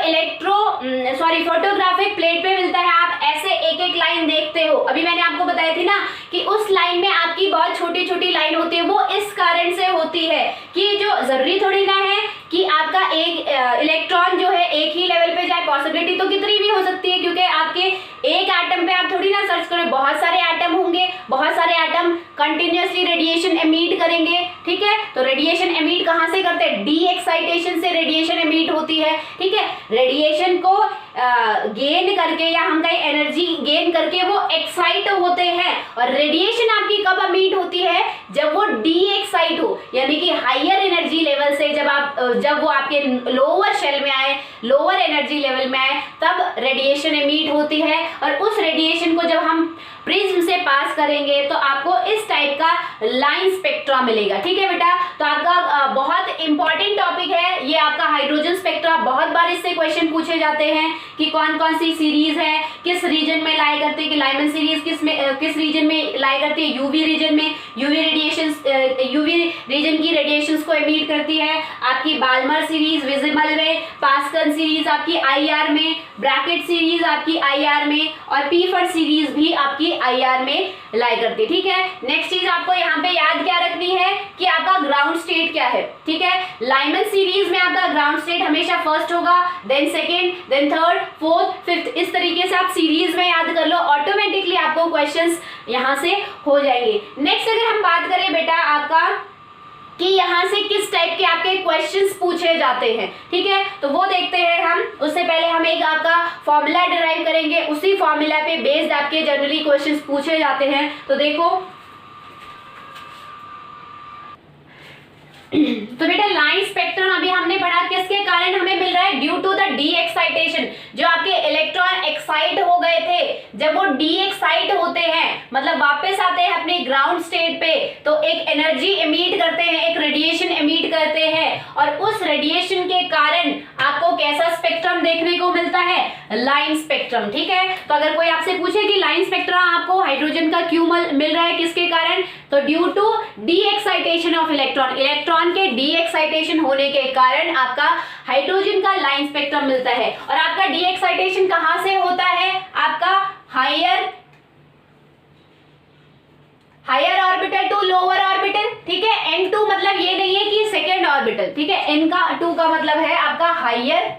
फोटोग्राफिक प्लेट पे मिलता है। आप ऐसे एक एक लाइन देखते हो, अभी मैंने आपको बताया थी ना कि उस लाइन में आपकी बहुत छोटी छोटी लाइन होती है, वो इस कारण से होती है कि जो जरूरी थोड़ी ना है कि आपका एक इलेक्ट्रॉन जो है एक ही लेवल पे जाए, पॉसिबिलिटी तो कितनी भी हो सकती है, क्योंकि आपके एक एटम पे आप थोड़ी ना सर्च करें, बहुत सारे एटम होंगे, बहुत सारे एटम कंटिन्यूअसली रेडिएशन एमिट करेंगे। ठीक है, तो रेडिएशन एमिट कहां से करते हैं, डी एक्साइटेशन से रेडिएशन एमिट होती है। ठीक है, रेडिएशन को गेन करके या हम कहीं एनर्जी गेन करके वो एक्साइट होते हैं। और रेडिएशन आपकी कब एमिट होती है, जब वो डी एक्साइट हो, यानी कि हायर एनर्जी लेवल से जब वो आपके लोअर शेल में आए, लोअर एनर्जी लेवल में आए, तब रेडिएशन एमिट होती है। और उस रेडिएशन को जब हम प्रिज्म से पास करेंगे तो आपको इस टाइप का लाइन स्पेक्ट्रा मिलेगा। ठीक है बेटा, तो आपका बहुत इंपॉर्टेंट टॉपिक है ये आपका हाइड्रोजन स्पेक्ट्रा। बहुत बार इससे क्वेश्चन पूछे जाते हैं कि कौन कौन सी सीरीज है, किस रीजन में लाई करते हैं, कि लाइमन सीरीज किस रीजन में लाई करती है, यूवी रीजन में, यूवी रीजन की रेडिएशंस को एमिट करती है। आपकी बाल्मर सीरीज विजिबल में, पास्कल सीरीज आपकी IR में, ब्रैकेट सीरीज आपकी IR में, और पीफर सीरीज भी आपकी IR में लाई करती है। ठीक है, नेक्स्ट चीज आपको यहाँ पे याद क्या रखनी है कि आपका ग्राउंड स्टेट क्या है। ठीक है, लाइमन सीरीज में आपका ग्राउंड स्टेट हमेशा फर्स्ट होगा, then second, then third, fourth, fifth, इस तरीके से आप सीरीज में याद कर लो, ऑटोमेटिकली आपको क्वेश्चंस यहाँ से हो जाएंगे। नेक्स्ट अगर हम बात करें बेटा आपका कि यहाँ से किस टाइप के आपके क्वेश्चंस पूछे जाते हैं, ठीक है, तो वो देखते हैं हम। उससे पहले हम एक आपका फॉर्मूला डिराइव करेंगे, उसी फॉर्मूला पे बेस्ड आपके जनरली क्वेश्चंस पूछे जाते हैं। तो देखो तो बेटा लाइन स्पेक्ट्रम अभी हमने पढ़ा, किसके कारण हमें मिल रहा है, due to the de excitation. जो आपके इलेक्ट्रॉन एक्साइट हो गए थे, जब वो डी एक्साइट होते हैं, मतलब वापस आते हैं अपने ग्राउंड स्टेट पे, तो एक एनर्जी एमिट करते हैं, एक रेडिएशन एमिट करते हैं, और उस रेडिएशन के कारण आपको कैसा स्पेक्ट्रम देखने को मिलता है, लाइन स्पेक्ट्रम। ठीक है, तो अगर कोई आपसे पूछे कि लाइन स्पेक्ट्रम आपको हाइड्रोजन का क्यों मिल रहा है, किसके कारण, तो due to de excitation of electron, electron के डी एक्साइटेशन होने के कारण आपका हाइड्रोजन का लाइन स्पेक्ट्रम मिलता है। और आपका डी एक्साइटेशन कहां से होता है, आपका higher orbital to lower orbital. ठीक है, N2 मतलब ये नहीं है कि सेकेंड ऑर्बिटल, ठीक है, N2 का मतलब है आपका हायर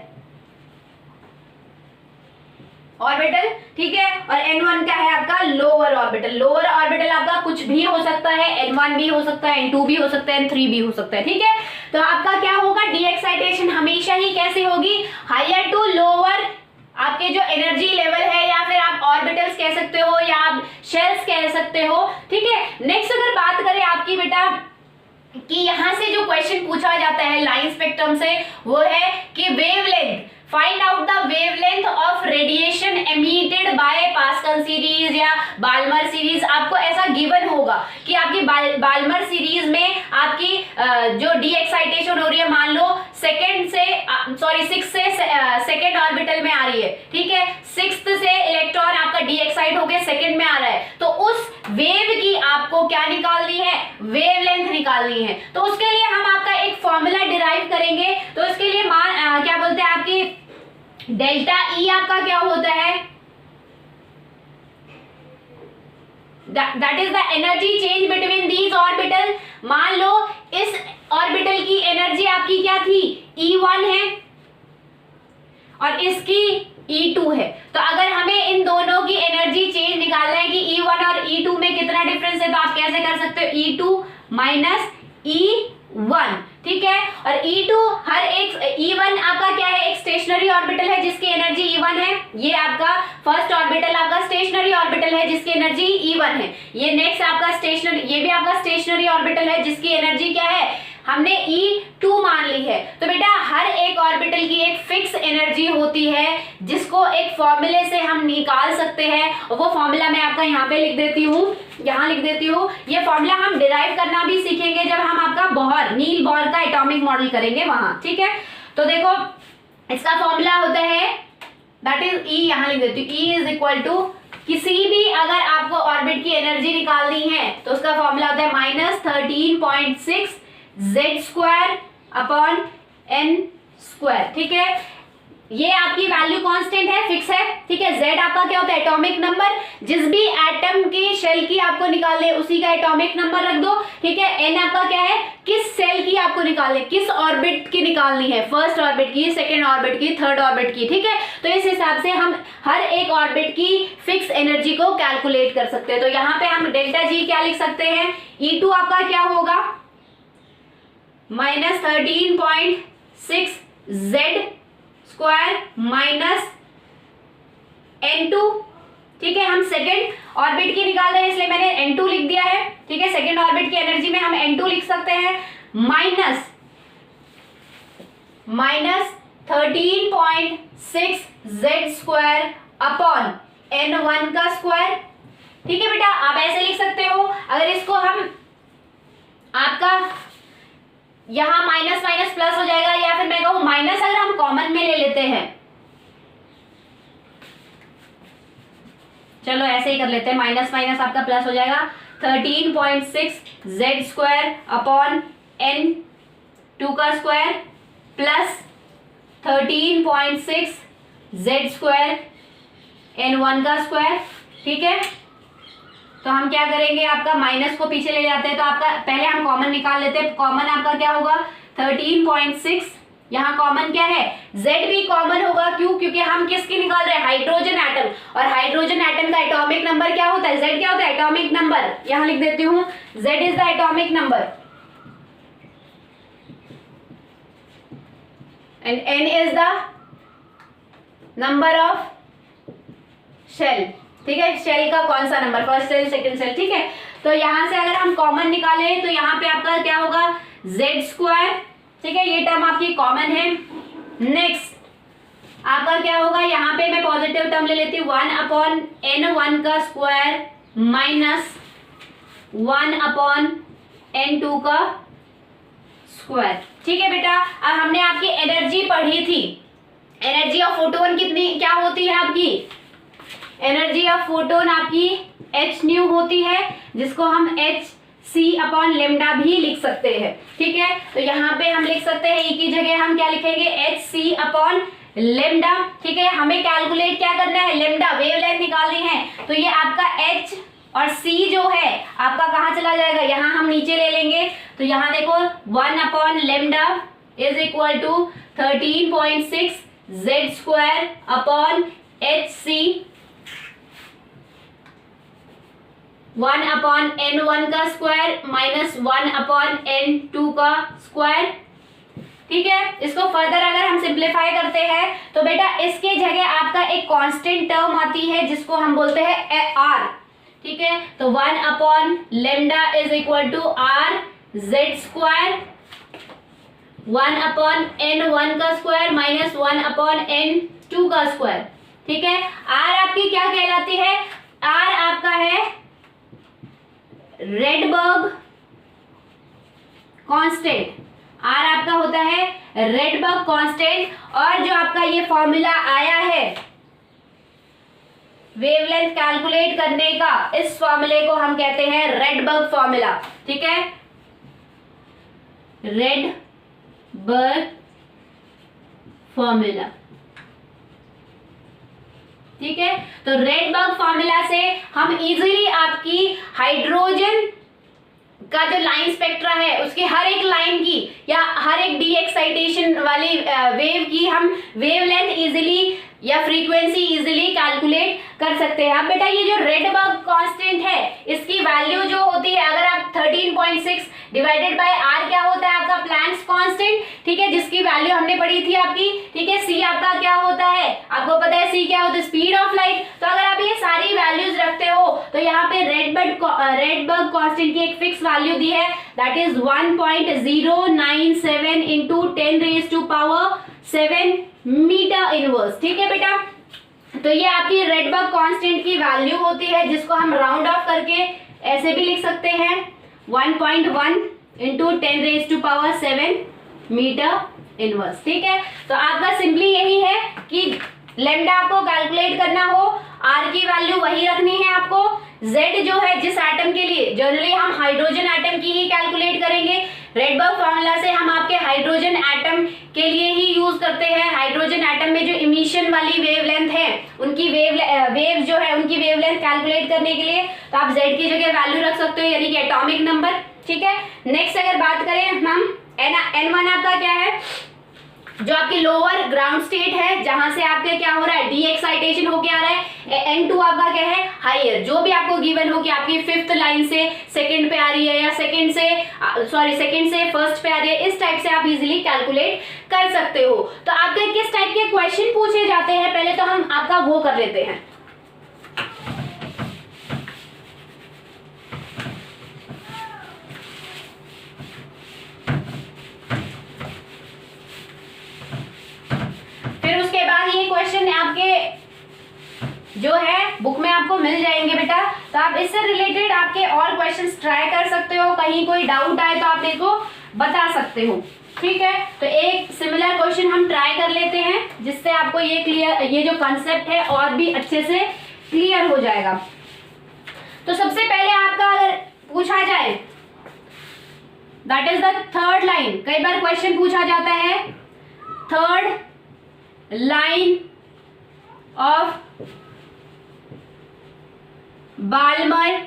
ऑर्बिटल। ठीक है, और N1 का है आपका लोअर ऑर्बिटल। लोअर ऑर्बिटल आपका कुछ भी हो सकता है, N1 भी हो सकता है, N2 भी हो सकता है, N3 भी हो सकता है। ठीक है, तो आपका क्या होगा, डी एक्साइटेशन हमेशा ही कैसे होगी, हायर टू लोअर आपके जो एनर्जी लेवल है, या फिर आप ऑर्बिटल्स कह सकते हो, या आप शेल्स कह सकते हो। ठीक है, नेक्स्ट अगर बात करें आपकी बेटा कि यहां से जो क्वेश्चन पूछा जाता है लाइन स्पेक्ट्रम से, वो है कि wavelength, find out the wavelength of radiation emitted by pascal series या बाल्मर सीरीज। आपको ऐसा गिवन होगा कि आपकी बाल्मर सीरीज में आपकी जो डी एक्साइटेशन हो रही है, मान लो 6 से सेकेंड ऑर्बिटल में आ रही है। ठीक है, 6th से इलेक्ट्रॉन आपका डी एक्साइट होकर सेकेंड में आ रहा है, तो उस वेव की आपको क्या निकालनी है, वेवलेंथ निकालनी है। तो उसके लिए हम आपका एक फॉर्मूला डिराइव करेंगे। तो इसके लिए क्या बोलते हैं, आपकी डेल्टा ई आपका क्या होता है, that is the energy change between these orbital. मान लो इस ऑर्बिटल की एनर्जी आपकी क्या थी, E1 है, और इसकी E2 है। तो अगर हमें इन दोनों की एनर्जी चेंज निकालना है कि E1 और E2 में कितना डिफरेंस है, तो आप कैसे कर सकते हो, E2 माइनस E1। ठीक है। और E2 हर एक E1 आपका क्या है, एक स्टेशनरी ऑर्बिटल है जिसकी एनर्जी E1 है। ये आपका फर्स्ट ऑर्बिटल आपका स्टेशनरी ऑर्बिटल है जिसकी एनर्जी E1 है। ये नेक्स्ट आपका स्टेशनरी, ये भी आपका स्टेशनरी ऑर्बिटल है जिसकी एनर्जी क्या है, हमने E2 मान ली है। तो बेटा हर एक ऑर्बिटल की एक फिक्स एनर्जी होती है जिसको एक फॉर्मूले से हम निकाल सकते हैं, और वो फॉर्मूला मैं आपका यहाँ पे लिख देती हूँ, यहाँ लिख देती हूँ। ये फॉर्मूला हम डिराइव करना भी सीखेंगे जब हम आपका बोहर, नील बोहर का एटॉमिक मॉडल करेंगे वहां, ठीक है। तो देखो इसका फॉर्मूला होता है, दैट इज E, यहाँ लिख देती हूँ, E इज इक्वल टू, किसी भी अगर आपको ऑर्बिट की एनर्जी निकालनी है तो उसका फॉर्मूला होता है -13.6 Z² अपॉन N², ठीक है। ये आपकी वैल्यू कांस्टेंट है, फिक्स है, ठीक है। Z आपका क्या होता है, एटॉमिक नंबर, जिस भी एटम की शेल की आपको निकालने उसी का एटॉमिक नंबर रख दो, ठीक है। N आपका क्या है, किस सेल की आपको निकालनी, किस ऑर्बिट की निकालनी है, फर्स्ट ऑर्बिट की, सेकेंड ऑर्बिट की, थर्ड ऑर्बिट की, ठीक है। तो इस हिसाब से हम हर एक ऑर्बिट की फिक्स एनर्जी को कैलकुलेट कर सकते हैं। तो यहाँ पे हम डेल्टा G क्या लिख सकते हैं, E2 आपका क्या होगा, -13.6 Z² माइनस N2, ठीक है। हम सेकेंड ऑर्बिट की निकाल रहे हैं इसलिए मैंने N2 लिख दिया है, ठीक है। सेकेंड ऑर्बिट की एनर्जी में हम N2 लिख सकते हैं, माइनस 13.6 Z² अपॉन N1 का स्क्वायर, ठीक है बेटा। आप ऐसे लिख सकते हो। अगर इसको हम आपका यहां माइनस माइनस प्लस हो जाएगा, या फिर मैं कहूं माइनस अगर हम कॉमन में ले लेते हैं, चलो ऐसे ही कर लेते हैं, माइनस माइनस आपका प्लस हो जाएगा, 13.6 Z² अपॉन N2 का स्क्वायर प्लस 13.6 Z² N1 का स्क्वायर, ठीक है। तो हम क्या करेंगे, आपका माइनस को पीछे ले जाते हैं, तो आपका पहले हम कॉमन निकाल लेते हैं। कॉमन आपका क्या होगा, 13.6, यहाँ कॉमन क्या है, Z भी कॉमन होगा, क्यों, क्योंकि हम किसकी निकाल रहे हैं, हाइड्रोजन एटम, और हाइड्रोजन एटम का एटॉमिक नंबर क्या होता है, Z क्या होता है, एटॉमिक नंबर, यहाँ लिख देती हूँ, Z is the atomic number and N is the number of shell, ठीक है। शेल का कौन सा number, first shell, second shell, ठीक है। तो यहां से अगर हम कॉमन निकालें तो यहाँ पे आपका क्या होगा, Z², ठीक है। ये टर्म आपकी कॉमन है। नेक्स्ट आपका क्या होगा, यहाँ पे मैं पॉजिटिव टर्म ले लेती हूँ, 1 अपॉन N1 का स्क्वायर माइनस 1 अपॉन N2 का स्क्वायर, ठीक है बेटा। अब हमने आपकी एनर्जी पढ़ी थी, एनर्जी ऑफ फोटोन कितनी क्या होती है आपकी, एनर्जी ऑफ फोटोन आपकी h होती है, जिसको हम hc अपॉन लेमडा भी लिख सकते हैं, ठीक है। तो यहाँ पे हम लिख सकते हैं E की जगह हम क्या लिखेंगे, hc अपॉन लेमडा, ठीक है। हमें कैलकुलेट क्या करना है, लेमडा वेवलेंथ निकालनी है। तो ये आपका h और c जो है आपका कहाँ चला जाएगा, यहाँ हम नीचे ले लेंगे। तो यहाँ देखो 1 upon lambda is equal to 13.6 Z² upon hc 1 upon N1 का स्क्वायर माइनस 1 अपॉन N2 का स्क्वायर, ठीक है। इसको फर्दर अगर हम सिंप्लीफाई करते हैं तो बेटा इसके जगह आपका एक कांस्टेंट टर्म आती है जिसको हम बोलते हैं R, ठीक है। तो 1 upon lambda is equal to R Z², 1 upon N1 का स्क्वायर माइनस 1 अपॉन N2 का स्क्वायर, ठीक है। R आपकी क्या कहलाती है, R आपका है रेडबर्ग कांस्टेंट, R आपका होता है रेडबर्ग कांस्टेंट। और जो आपका ये फॉर्मूला आया है वेवलेंथ कैलकुलेट करने का, इस फॉर्मूले को हम कहते हैं रेडबर्ग फॉर्मूला, ठीक है, रेडबर्ग फॉर्मूला, ठीक है। तो रेडबर्ग फॉर्मूला से हम इजीली आपकी हाइड्रोजन का जो लाइन स्पेक्ट्रा है उसकी हर एक लाइन की या हर एक डी एक्साइटेशन वाली वेव की हम वेवलेंथ इजीली या फ्रीक्वेंसी इजीली कैलकुलेट कर सकते हैं। अब बेटा ये जो रेडबर्ग कांस्टेंट है इसकी वैल्यू जो होती है, अगर आप 13.6 डिवाइडेड बाय R क्या होता है आपका प्लैंक्स कांस्टेंट, कांस्टेंट, ठीक है, जिसकी वैल्यू हमने पढ़ी थी आपकी, ठीक है। सी आपका क्या होता है, आपको पता है सी क्या होता है, स्पीड ऑफ लाइट। तो अगर आप ये सारी वैल्यूज रखते हो तो यहाँ पे रेडबर्ग कांस्टेंट की एक फिक्स वैल्यू दी है, that is 1.097 into 10⁻⁷ metre inverse, ठीक है बेटा। तो ये आपकी रेडबर्ग कांस्टेंट की वैल्यू होती है, जिसको हम राउंड ऑफ करके ऐसे भी लिख सकते हैं 1.1 इंटू 10⁻⁷ मीटर इनवर्स, ठीक है। तो आपका सिंपली यही है कि लेमडा आपको कैलकुलेट करना हो, आर की वैल्यू वही रखनी है आपको, जेड जो है जिस एटम के लिए, जनरली हम हाइड्रोजन एटम की ही कैलकुलेट करेंगे। रेडबर्ग फॉर्मूला से हम आपके हाइड्रोजन एटम के लिए ही यूज करते हैं। हाइड्रोजन एटम में जो इमिशन वाली वेवलेंथ है, उनकी वेव जो है उनकी वेवलेंथ कैलकुलेट करने के लिए तो आप जेड की जगह वैल्यू रख सकते हो, यानी कि एटॉमिक नंबर, ठीक है। नेक्स्ट अगर बात करें हम N1 आपका क्या है, जो आपकी लोअर ग्राउंड स्टेट है, जहां से आपके क्या हो रहा है, डी एक्साइटेशन होके आ रहा है। N2 आपका क्या है, हायर, जो भी आपको गिवन हो कि आपकी 5th लाइन से सेकंड पे आ रही है या सेकंड से फर्स्ट पे आ रही है, इस टाइप से आप इजीली कैलकुलेट कर सकते हो। तो आपके किस टाइप के क्वेश्चन पूछे जाते हैं, पहले तो हम आपका वो कर लेते हैं। फिर उसके बाद ये क्वेश्चन आपके जो है बुक में आपको मिल जाएंगे बेटा, तो आप इससे रिलेटेड आपके और क्वेश्चंस ट्राई कर सकते हो, कहीं कोई डाउट आए तो आप मेरे को बता सकते हो, ठीक है। तो एक सिमिलर क्वेश्चन हम ट्राई कर लेते हैं, जिससे आपको ये जो कंसेप्ट है और भी अच्छे से क्लियर हो जाएगा। तो सबसे पहले आपका अगर पूछा जाए, that is the third line, कई बार क्वेश्चन पूछा जाता है third line of Balmer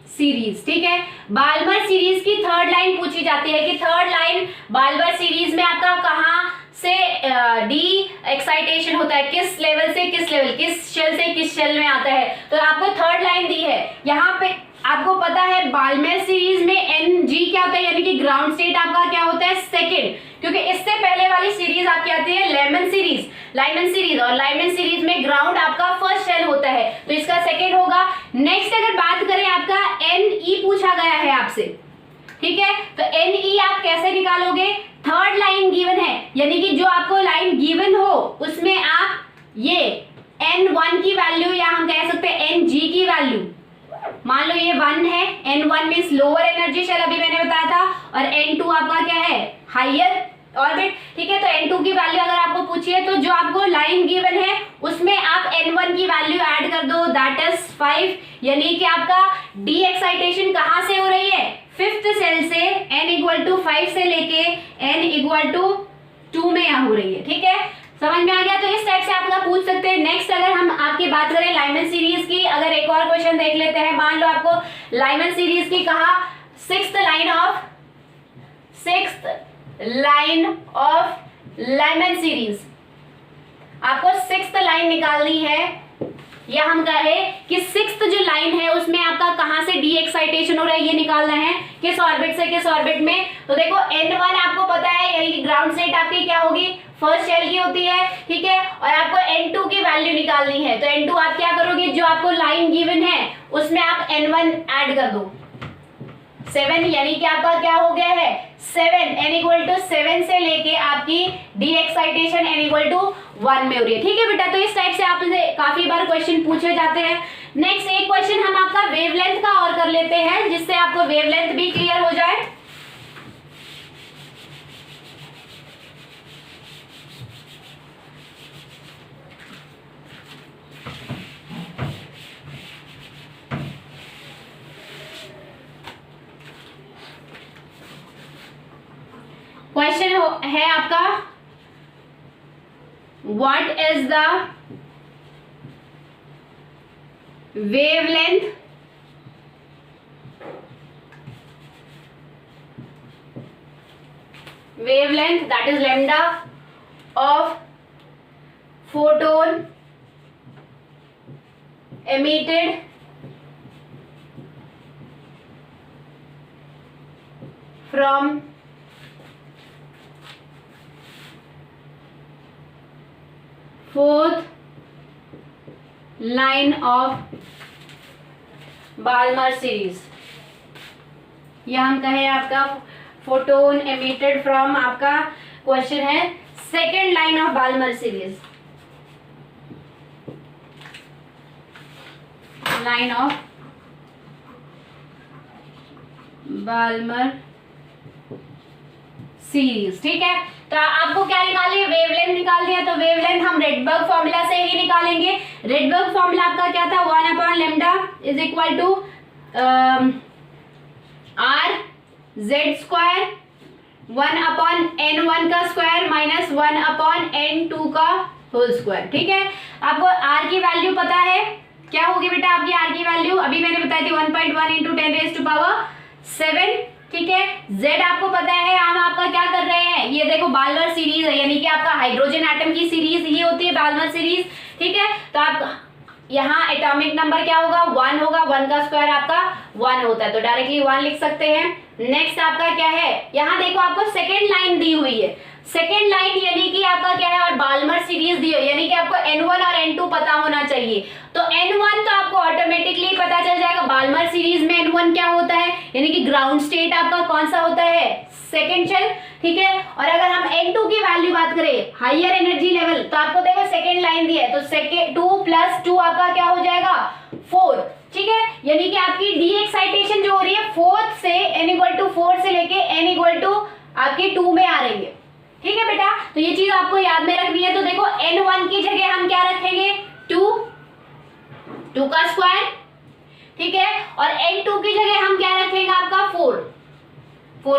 series, ठीक है। बाल्मर सीरीज की थर्ड लाइन पूछी जाती है कि थर्ड लाइन बाल्मर सीरीज में आपका कहां से डी एक्साइटेशन होता है, किस लेवल से किस लेवल, किस शेल से किस शेल में आता है। तो आपको थर्ड लाइन दी है, यहाँ पे आपको पता है बाल्मर सीरीज में एन जी क्या होता है, यानी कि ग्राउंड स्टेट आपका क्या होता है, सेकेंड, क्योंकि इससे पहले वाली सीरीज आपकी आती है लाइमन सीरीज, और लाइमन सीरीज में ग्राउंड आपका फर्स्ट शेल होता है, तो इसका सेकेंड होगा। नेक्स्ट अगर बात करें आपका एन ई पूछा गया है आपसे, ठीक है, तो एन ई आप कैसे निकालोगे, थर्ड लाइन गिवन है, यानी कि जो आपको लाइन गिवन हो उसमें आप ये N1 की वैल्यू या हम कह सकते हैं Ng की वैल्यू, मान लो ये 1 है, N1 means lower energy shell अभी मैंने बताया था, और N2 आपका क्या है, हायर ऑर्बिट, ठीक है। तो N2 की वैल्यू अगर आपको पूछी है तो जो आपको लाइन गिवन है उसमें आप N1 की वैल्यू ऐड कर दो, दैट इज 5, यानी कि आपका डी एक्साइटेशन कहां से हो रही है, 5th सेल से, n=5 से लेके n=2 में यहाँ हो रही है, ठीक है, समझ में आ गया। तो इस टाइप से आप लोग पूछ सकते हैं। नेक्स्ट अगर हम आपकी बात करें लाइमन सीरीज की, अगर एक और क्वेश्चन देख लेते हैं, मान लो आपको लाइमन सीरीज की कहा 6th line of Lyman series, आपको 6th लाइन निकालनी है, या हम कहे कि 6th जो लाइन है उसमें आपका कहां से डी एक्साइटेशन हो रहा है ये निकालना है, किस ऑर्बिट से किस ऑर्बिट में। तो देखो N1 आपको पता है, यानी कि ग्राउंड स्टेट आपकी क्या होगी, फर्स्ट शेल की होती है, ठीक है, और आपको N2 की वैल्यू निकालनी है। तो N2 आप क्या करोगे, जो आपको लाइन गिवन है उसमें आप N1 ऐड कर दो, 7, यानी कि आपका क्या हो गया है 7, n=7 से लेके आपकी डी एक्साइटेशन n=1 में हो रही है, ठीक है बेटा। तो इस टाइप से आपसे काफी बार क्वेश्चन पूछे जाते हैं। नेक्स्ट एक क्वेश्चन हम आपका वेवलेंथ का और कर लेते हैं, जिससे आपको वेवलेंथ भी क्लियर हो जाए। क्वेश्चन है आपका, what is the wavelength that is lambda of photon emitted from fourth line of Balmer series, या हम कहें आपका फोटोन एमिटेड फ्रॉम, आपका क्वेश्चन है second line of Balmer series, line of Balmer series. ठीक है, तो आपको क्या निकालिए, वेवलेंथ निकालनी है, तो वेवलेंथ हम रेडबर्ग फॉर्मूला से ही निकालेंगे। रेडबर्ग फॉर्मूला आपका क्या था, 1/λ is equal to r z square 1/n1 का स्क्वायर माइनस 1/n2 का होल स्क्वायर। ठीक है, आपको आर की वैल्यू पता है, क्या होगी बेटा आपकी आर की वैल्यू, अभी मैंने बताई थी 1.1 × 10⁻⁷। ठीक है, Z आपको पता है, हम आपका क्या कर रहे हैं, ये देखो बाल्मर सीरीज है, यानी कि आपका हाइड्रोजन एटम की सीरीज ही होती है बाल्मर सीरीज। ठीक है, तो आप यहाँ एटॉमिक नंबर क्या होगा, 1 होगा, 1 का स्क्वायर आपका 1 होता है, तो डायरेक्टली 1 लिख सकते हैं। नेक्स्ट आपका क्या है, यहाँ देखो आपको सेकेंड लाइन दी हुई है, सेकेंड लाइन यानी कि आपका क्या है, और बाल्मर सीरीज दी है, यानी कि आपको N1 और N2 पता होना चाहिए। तो N1 तो आपको ऑटोमेटिकली पता चल जाएगा, बाल्मर सीरीज में N1 क्या होता है, यानी कि ग्राउंड स्टेट आपका कौन सा होता है, सेकेंड शेल। ठीक है, और अगर हम N2 की वैल्यू बात करें, हायर एनर्जी लेवल, तो आपको देखो सेकेंड लाइन दी है, तो सेकेंड 2 + 2 आपका क्या हो जाएगा 4। ठीक है, यानी कि आपकी डी एक्साइटेशन जो हो रही है 4 से n = 4 से लेके n = आपकी 2 में आ रही है। ठीक है बेटा, तो ये चीज आपको याद में रखनी है। तो देखो N1 की जगह हम क्या रखेंगे, 2 का स्क्वायर। ठीक है, और N2 की जगह हम क्या रखेंगे आपका 4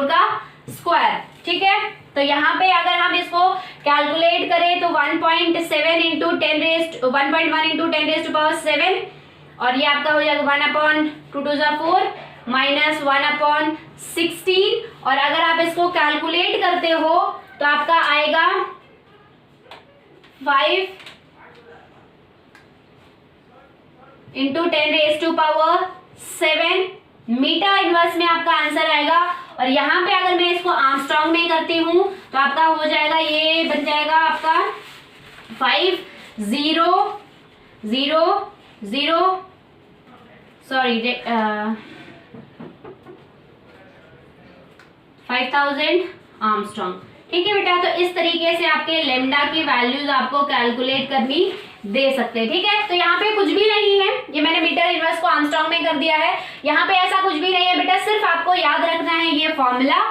का स्क्वायर। ठीक है, तो यहाँ पे अगर हम इसको कैलकुलेट करें तो 1.7 × 10⁻⁷ और ये आपका हो जाएगा 1/2 = 4 माइनस 1/16, और अगर आप इसको कैलकुलेट करते हो तो आपका आएगा 5 × 10⁻⁷ मीटर इनवर्स में आपका आंसर आएगा। और यहाँ पे अगर मैं इसको आर्मस्ट्रांग में करती हूँ तो आपका हो जाएगा, ये बन जाएगा आपका 5000 आर्मस्ट्रांग। ठीक है बेटा, तो इस तरीके से आपके लेमडा की वैल्यूज आपको कैलकुलेट करनी दे सकते हैं। ठीक है, तो यहाँ पे कुछ भी नहीं है, ये मैंने मीटर इनवर्स को आर्मस्ट्रांग में कर दिया है, यहाँ पे ऐसा कुछ भी नहीं है बेटा, सिर्फ आपको याद रखना है ये फॉर्मूला।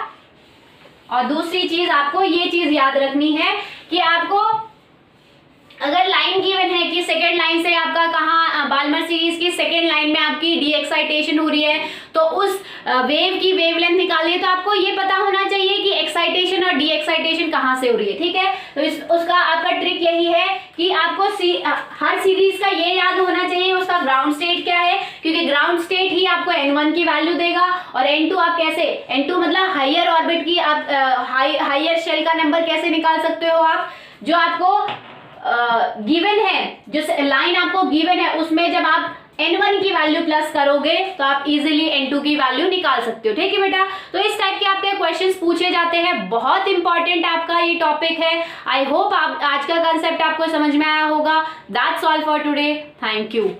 और दूसरी चीज आपको ये चीज याद रखनी है कि आपको अगर लाइन गिवन है कि सेकेंड लाइन से आपका कहाँ, बाल्मर सीरीज की सेकेंड लाइन में आपकी डी एक्साइटेशन हो रही है, तो उस वेव की वेवलेंथ निकालिए, तो आपको ये पता होना चाहिए कि एक्साइटेशन और डी एक्साइटेशन कहाँ से हो रही है। ठीक है, तो उसका आपका ट्रिक यही है कि आपको हर सीरीज का ये याद होना चाहिए उसका ग्राउंड स्टेट क्या है, क्योंकि ग्राउंड स्टेट ही आपको N1 की वैल्यू देगा, और N2 आप कैसे, N2 मतलब हायर ऑर्बिट की, आप हायर शेल का नंबर कैसे निकाल सकते हो आप, जो आपको गिवन है, जो लाइन आपको गिवन है उसमें जब आप N1 की वैल्यू प्लस करोगे तो आप इजीली N2 की वैल्यू निकाल सकते हो। ठीक है बेटा, तो इस टाइप के आपके क्वेश्चंस पूछे जाते हैं, बहुत इंपॉर्टेंट आपका ये टॉपिक है। आई होप आप आज का कंसेप्ट आपको समझ में आया होगा। That's all for today, thank you.